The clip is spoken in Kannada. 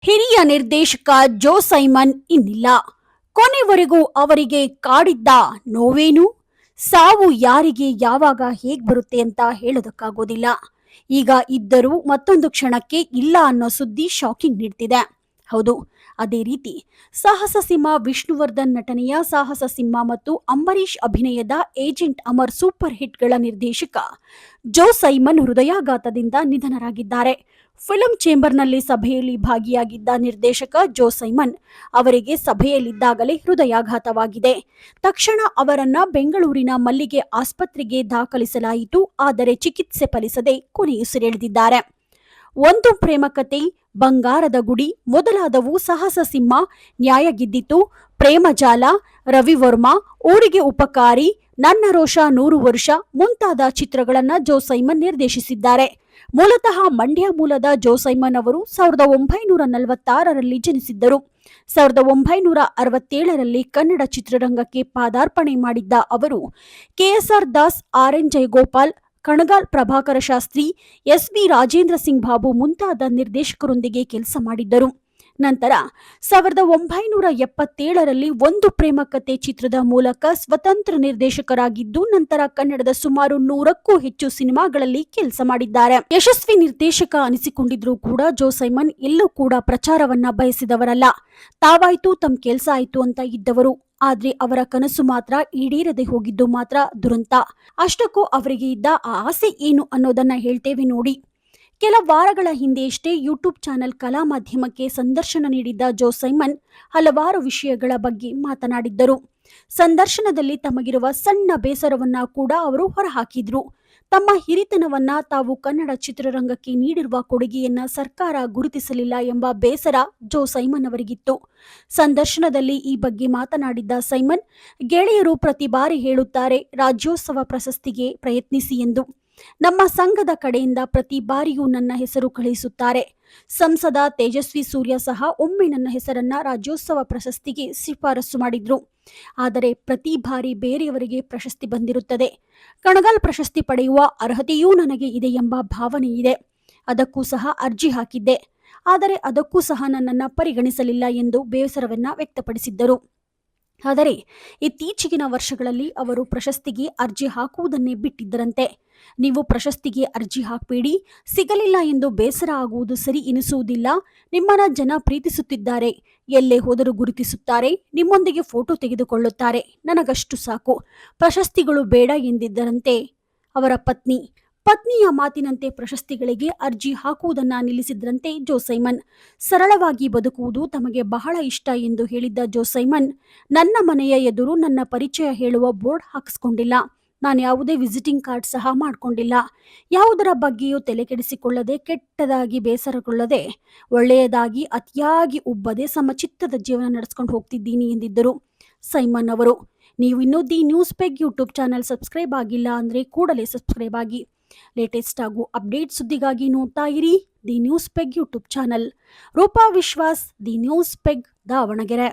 ಹಿರಿಯ ನಿರ್ದೇಶಕ ಜೋ ಸೈಮನ್ ಇನ್ನಿಲ್ಲ. ಕೊನೆವರೆಗೂ ಅವರಿಗೆ ಕಾಡಿದ್ದ ನೋವೇನು? ಸಾವು ಯಾರಿಗೆ ಯಾವಾಗ ಹೇಗ್ ಬರುತ್ತೆ ಅಂತ ಹೇಳೋದಕ್ಕಾಗೋದಿಲ್ಲ. ಈಗ ಇದ್ದರೂ ಮತ್ತೊಂದು ಕ್ಷಣಕ್ಕೆ ಇಲ್ಲ ಅನ್ನೋ ಸುದ್ದಿ ಶಾಕಿಂಗ್ ನೀಡ್ತಿದೆ. ಹೌದು, ಅದೇ ರೀತಿ ಸಾಹಸ ಸಿಂಹ ವಿಷ್ಣುವರ್ಧನ್ ನಟನೆಯ ಸಾಹಸ ಸಿಂಹ ಮತ್ತು ಅಂಬರೀಷ್ ಅಭಿನಯದ ಏಜೆಂಟ್ ಅಮರ್ ಸೂಪರ್ ಹಿಟ್ಗಳ ನಿರ್ದೇಶಕ ಜೋ ಸೈಮನ್ ಹೃದಯಾಘಾತದಿಂದ ನಿಧನರಾಗಿದ್ದಾರೆ. ಫಿಲ್ಮ್ ಚೇಂಬರ್ನಲ್ಲಿ ಸಭೆಯಲ್ಲಿ ಭಾಗಿಯಾಗಿದ್ದ ನಿರ್ದೇಶಕ ಜೋ ಸೈಮನ್ ಅವರಿಗೆ ಸಭೆಯಲ್ಲಿದ್ದಾಗಲೇ ಹೃದಯಾಘಾತವಾಗಿದೆ. ತಕ್ಷಣ ಅವರನ್ನ ಬೆಂಗಳೂರಿನ ಮಲ್ಲಿಗೆ ಆಸ್ಪತ್ರೆಗೆ ದಾಖಲಿಸಲಾಯಿತು. ಆದರೆ ಚಿಕಿತ್ಸೆ ಫಲಿಸದೆ ಕೊನೆಯುಸಿರೆಳೆದಿದ್ದಾರೆ. ಒಂದು ಪ್ರೇಮ ಕತೆ, ಬಂಗಾರದ ಗುಡಿ ಮೊದಲಾದವು ಸಾಹಸ ಸಿಂಹ, ನ್ಯಾಯ ಗೆದ್ದಿತು, ಪ್ರೇಮಜಾಲ, ರವಿವರ್ಮ, ಊರಿಗೆ ಉಪಕಾರಿ, ನನ್ನ ರೋಷ 100 ವರ್ಷ ಮುಂತಾದ ಚಿತ್ರಗಳನ್ನ ಜೋ ಸೈಮನ್ ನಿರ್ದೇಶಿಸಿದ್ದಾರೆ. ಮೂಲತಃ ಮಂಡ್ಯ ಮೂಲದ ಜೋ ಸೈಮನ್ ಅವರು 1946ರಲ್ಲಿ ಜನಿಸಿದ್ದರು. 1967ರಲ್ಲಿ ಕನ್ನಡ ಚಿತ್ರರಂಗಕ್ಕೆ ಪಾದಾರ್ಪಣೆ ಮಾಡಿದ್ದ ಅವರು KSR Das, R N. Jayagopal, Kanagal Prabhakar Shastri, SV. Rajendra Singh Babu ಮುಂತಾದ ನಿರ್ದೇಶಕರೊಂದಿಗೆ ಕೆಲಸ ಮಾಡಿದ್ದರು. ನಂತರ 1977ರಲ್ಲಿ ಒಂದು ಪ್ರೇಮ ಕತೆ ಚಿತ್ರದ ಮೂಲಕ ಸ್ವತಂತ್ರ ನಿರ್ದೇಶಕರಾಗಿದ್ದು, ನಂತರ ಕನ್ನಡದ ಸುಮಾರು 100ಕ್ಕೂ ಹೆಚ್ಚು ಸಿನಿಮಾಗಳಲ್ಲಿ ಕೆಲಸ ಮಾಡಿದ್ದಾರೆ. ಯಶಸ್ವಿ ನಿರ್ದೇಶಕ ಅನಿಸಿಕೊಂಡಿದ್ರೂ ಕೂಡ ಜೋ ಸೈಮನ್ ಎಲ್ಲೂ ಕೂಡ ಪ್ರಚಾರವನ್ನ ಬಯಸಿದವರಲ್ಲ. ತಾವಾಯ್ತು ತಮ್ಮ ಕೆಲಸ ಆಯ್ತು ಅಂತ ಇದ್ದವರು. ಆದ್ರೆ ಅವರ ಕನಸು ಮಾತ್ರ ಈಡೇರದೆ ಹೋಗಿದ್ದು ಮಾತ್ರ ದುರಂತ. ಅಷ್ಟಕ್ಕೂ ಅವರಿಗೆ ಇದ್ದ ಆ ಆಸೆ ಏನು ಅನ್ನೋದನ್ನ ಹೇಳ್ತೇವೆ ನೋಡಿ. ಕೆಲ ವಾರಗಳ ಹಿಂದೆಯಷ್ಟೇ ಯೂಟ್ಯೂಬ್ ಚಾನೆಲ್ ಕಲಾ ಮಾಧ್ಯಮಕ್ಕೆ ಸಂದರ್ಶನ ನೀಡಿದ್ದ ಜೋ ಸೈಮನ್ ಹಲವಾರು ವಿಷಯಗಳ ಬಗ್ಗೆ ಮಾತನಾಡಿದ್ದರು. ಸಂದರ್ಶನದಲ್ಲಿ ತಮಗಿರುವ ಸಣ್ಣ ಬೇಸರವನ್ನ ಕೂಡ ಅವರು ಹೊರಹಾಕಿದ್ರು. ತಮ್ಮ ಹಿರಿತನವನ್ನ, ತಾವು ಕನ್ನಡ ಚಿತ್ರರಂಗಕ್ಕೆ ನೀಡಿರುವ ಕೊಡುಗೆಯನ್ನ ಸರ್ಕಾರ ಗುರುತಿಸಲಿಲ್ಲ ಎಂಬ ಬೇಸರ ಜೋ ಸೈಮನ್ ಅವರಿಗಿತ್ತು. ಸಂದರ್ಶನದಲ್ಲಿ ಈ ಬಗ್ಗೆ ಮಾತನಾಡಿದ್ದ ಸೈಮನ್, ಗೆಳೆಯರು ಪ್ರತಿ ಬಾರಿ ಹೇಳುತ್ತಾರೆ ರಾಜ್ಯೋತ್ಸವ ಪ್ರಶಸ್ತಿಗೆ ಪ್ರಯತ್ನಿಸಿ ಎಂದು. ನಮ್ಮ ಸಂಘದ ಕಡೆಯಿಂದ ಪ್ರತಿ ಬಾರಿಯೂ ನನ್ನ ಹೆಸರು ಕಳುಹಿಸುತ್ತಾರೆ. ಸಂಸದ ತೇಜಸ್ವಿ ಸೂರ್ಯ ಸಹ ಒಮ್ಮೆ ನನ್ನ ಹೆಸರನ್ನ ರಾಜ್ಯೋತ್ಸವ ಪ್ರಶಸ್ತಿಗೆ ಶಿಫಾರಸು ಮಾಡಿದ್ರು. ಆದರೆ ಪ್ರತಿ ಬಾರಿ ಬೇರೆಯವರಿಗೆ ಪ್ರಶಸ್ತಿ ಬಂದಿರುತ್ತದೆ. ಕಣಗಾಲ್ ಪ್ರಶಸ್ತಿ ಪಡೆಯುವ ಅರ್ಹತೆಯೂ ನನಗೆ ಇದೆ ಎಂಬ ಭಾವನೆ ಇದೆ. ಅದಕ್ಕೂ ಸಹ ಅರ್ಜಿ ಹಾಕಿದ್ದೆ. ಆದರೆ ಅದಕ್ಕೂ ಸಹ ನನ್ನನ್ನು ಪರಿಗಣಿಸಲಿಲ್ಲ ಎಂದು ಬೇಸರವನ್ನ ವ್ಯಕ್ತಪಡಿಸಿದ್ದರು. ಆದರೆ ಇತ್ತೀಚೆಗಿನ ವರ್ಷಗಳಲ್ಲಿ ಅವರು ಪ್ರಶಸ್ತಿಗೆ ಅರ್ಜಿ ಹಾಕುವುದನ್ನೇ ಬಿಟ್ಟಿದ್ದರಂತೆ. ನೀವು ಪ್ರಶಸ್ತಿಗೆ ಅರ್ಜಿ ಹಾಕಬೇಡಿ, ಸಿಗಲಿಲ್ಲ ಎಂದು ಬೇಸರ ಆಗುವುದು ಸರಿ ಎನಿಸುವುದಿಲ್ಲ. ನಿಮ್ಮನ್ನ ಜನ ಪ್ರೀತಿಸುತ್ತಿದ್ದಾರೆ, ಎಲ್ಲೇ ಹೋದರೂ ಗುರುತಿಸುತ್ತಾರೆ, ನಿಮ್ಮೊಂದಿಗೆ ಫೋಟೋ ತೆಗೆದುಕೊಳ್ಳುತ್ತಾರೆ, ನನಗಷ್ಟು ಸಾಕು, ಪ್ರಶಸ್ತಿಗಳು ಬೇಡ ಎಂದಿದ್ದರಂತೆ ಅವರ ಪತ್ನಿಯ ಮಾತಿನಂತೆ ಪ್ರಶಸ್ತಿಗಳಿಗೆ ಅರ್ಜಿ ಹಾಕುವುದನ್ನ ನಿಲ್ಲಿಸಿದ್ರಂತೆ ಜೋ ಸೈಮನ್. ಸರಳವಾಗಿ ಬದುಕುವುದು ತಮಗೆ ಬಹಳ ಇಷ್ಟ ಎಂದು ಹೇಳಿದ್ದ ಜೋ ಸೈಮನ್, ನನ್ನ ಮನೆಯ ಎದುರು ನನ್ನ ಪರಿಚಯ ಹೇಳುವ ಬೋರ್ಡ್ ಹಾಕಿಸ್ಕೊಂಡಿಲ್ಲ. ನಾನು ಯಾವುದೇ ವಿಸಿಟಿಂಗ್ ಕಾರ್ಡ್ ಸಹ ಮಾಡಿಕೊಂಡಿಲ್ಲ. ಯಾವುದರ ಬಗ್ಗೆಯೂ ತಲೆ ಕೆಡಿಸಿಕೊಳ್ಳದೆ, ಕೆಟ್ಟದಾಗಿ ಬೇಸರಗೊಳ್ಳದೆ, ಒಳ್ಳೆಯದಾಗಿ ಅತಿಯಾಗಿ ಉಬ್ಬದೆ ಸಮಚಿತ್ತದ ಜೀವನ ನಡೆಸ್ಕೊಂಡು ಹೋಗ್ತಿದ್ದೀನಿ ಎಂದಿದ್ದರು ಸೈಮನ್ ಅವರು. ನೀವು ಇನ್ನೂ the news peg YouTube channel subscribe ಆಗಿಲ್ಲ ಅಂದರೆ ಕೂಡಲೇ ಸಬ್ಸ್ಕ್ರೈಬ್ ಆಗಿ. ಲೇಟೆಸ್ಟ್ ಹಾಗೂ ಅಪ್ಡೇಟ್ ಸುದ್ದಿಗಾಗಿ ನೋಡ್ತಾ ಇರಿ the news peg YouTube channel. Roopa Vishwas, the news peg, Davanagere.